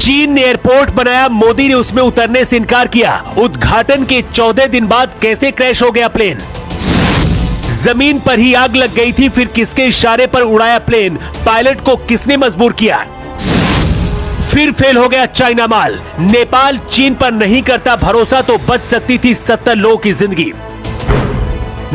चीन ने एयरपोर्ट बनाया, मोदी ने उसमें उतरने से इनकार किया। उद्घाटन के 14 दिन बाद कैसे क्रैश हो गया प्लेन? जमीन पर ही आग लग गई थी, फिर किसके इशारे पर उड़ाया प्लेन? पायलट को किसने मजबूर किया? फिर फेल हो गया चाइना माल। नेपाल चीन पर नहीं करता भरोसा तो बच सकती थी 70 लोगों की जिंदगी।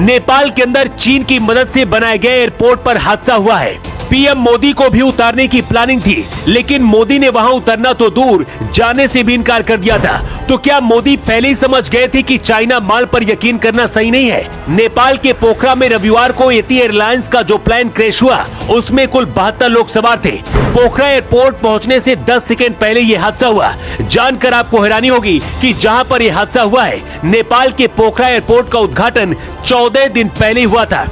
नेपाल के अंदर चीन की मदद से बनाए गए एयरपोर्ट पर हादसा हुआ है। पीएम मोदी को भी उतारने की प्लानिंग थी, लेकिन मोदी ने वहां उतरना तो दूर, जाने से भी इनकार कर दिया था। तो क्या मोदी पहले ही समझ गए थे कि चाइना माल पर यकीन करना सही नहीं है? नेपाल के पोखरा में रविवार को एटी एयरलाइंस का जो प्लेन क्रैश हुआ, उसमें कुल 72 लोग सवार थे। पोखरा एयरपोर्ट पहुंचने से 10 सेकंड पहले ये हादसा हुआ। जानकर आपको हैरानी होगी कि जहां पर यह हादसा हुआ है, नेपाल के पोखरा एयरपोर्ट का उद्घाटन 14 दिन पहले हुआ था।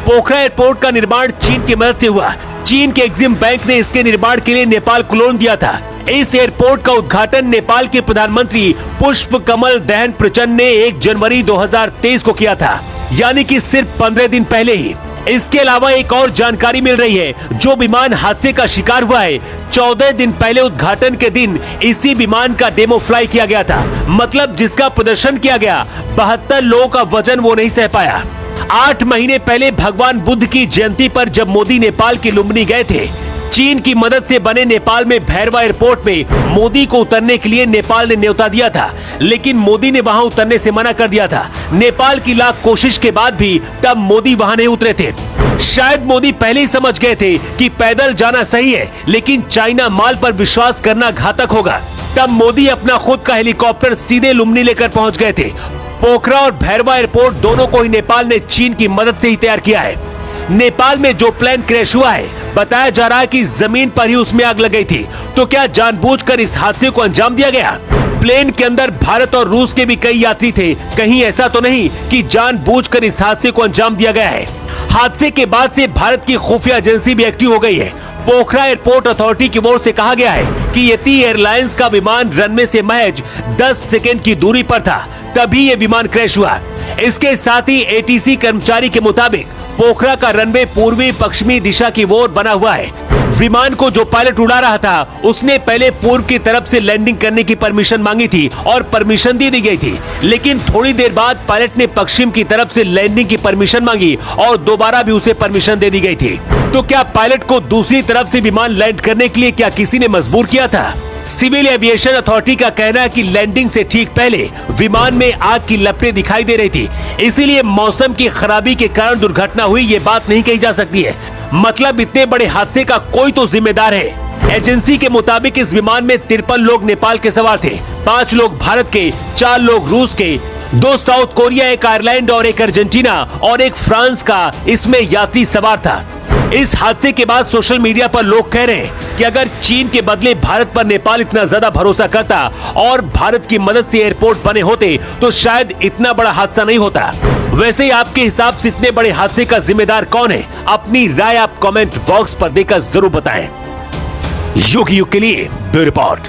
पोखरा एयरपोर्ट का निर्माण चीन की मदद से हुआ। चीन के एक्सिम बैंक ने इसके निर्माण के लिए नेपाल को लोन दिया था। इस एयरपोर्ट का उद्घाटन नेपाल के प्रधानमंत्री पुष्प कमल दहन प्रचंड ने 1 जनवरी 2023 को किया था, यानी कि सिर्फ 15 दिन पहले ही। इसके अलावा एक और जानकारी मिल रही है, जो विमान हादसे का शिकार हुआ है, 14 दिन पहले उद्घाटन के दिन इसी विमान का डेमो फ्लाई किया गया था। मतलब जिसका प्रदर्शन किया गया, 72 लोगों का वजन वो नहीं सह पाया। 8 महीने पहले भगवान बुद्ध की जयंती पर जब मोदी नेपाल के लुम्बिनी गए थे, चीन की मदद से बने नेपाल में भैरवा एयरपोर्ट में मोदी को उतरने के लिए नेपाल ने न्योता दिया था, लेकिन मोदी ने वहां उतरने से मना कर दिया था। नेपाल की लाख कोशिश के बाद भी तब मोदी वहां नहीं उतरे थे। शायद मोदी पहले ही समझ गए थे कि पैदल जाना सही है, लेकिन चाइना माल पर विश्वास करना घातक होगा। तब मोदी अपना खुद का हेलीकॉप्टर सीधे लुम्बिनी लेकर पहुंच गए थे। पोखरा और भैरवा एयरपोर्ट दोनों को ही नेपाल ने चीन की मदद से ही तैयार किया है। नेपाल में जो प्लेन क्रैश हुआ है, बताया जा रहा है कि जमीन पर ही उसमें आग लग गई थी। तो क्या जानबूझकर इस हादसे को अंजाम दिया गया? प्लेन के अंदर भारत और रूस के भी कई यात्री थे। कहीं ऐसा तो नहीं कि जानबूझकर इस हादसे को अंजाम दिया गया है? हादसे के बाद से भारत की खुफिया एजेंसी भी एक्टिव हो गई है। पोखरा एयरपोर्ट अथॉरिटी की ओर से कहा गया है कि एटी एयरलाइंस का विमान रनवे से महज 10 सेकेंड की दूरी पर था, तभी ये विमान क्रैश हुआ। इसके साथ ही एटीसी कर्मचारी के मुताबिक पोखरा का रनवे पूर्वी पश्चिमी दिशा की ओर बना हुआ है। विमान को जो पायलट उड़ा रहा था, उसने पहले पूर्व की तरफ से लैंडिंग करने की परमिशन मांगी थी और परमिशन दी गई थी, लेकिन थोड़ी देर बाद पायलट ने पश्चिम की तरफ से लैंडिंग की परमिशन मांगी और दोबारा भी उसे परमिशन दे दी गई थी। तो क्या पायलट को दूसरी तरफ से विमान लैंड करने के लिए क्या किसी ने मजबूर किया था? सिविल एविएशन अथॉरिटी का कहना है कि लैंडिंग से ठीक पहले विमान में आग की लपटें दिखाई दे रही थी, इसीलिए मौसम की खराबी के कारण दुर्घटना हुई, ये बात नहीं कही जा सकती है। मतलब इतने बड़े हादसे का कोई तो जिम्मेदार है। एजेंसी के मुताबिक इस विमान में 53 लोग नेपाल के सवार थे, 5 लोग भारत के, 4 लोग रूस के, 2 साउथ कोरिया, 1 आयरलैंड और 1 अर्जेंटीना और 1 फ्रांस का इसमें यात्री सवार था। इस हादसे के बाद सोशल मीडिया पर लोग कह रहे हैं कि अगर चीन के बदले भारत पर नेपाल इतना ज्यादा भरोसा करता और भारत की मदद से एयरपोर्ट बने होते तो शायद इतना बड़ा हादसा नहीं होता। वैसे ही आपके हिसाब से इतने बड़े हादसे का जिम्मेदार कौन है? अपनी राय आप कमेंट बॉक्स पर देकर जरूर बताएं। युग के लिए ब्यूरो रिपोर्ट।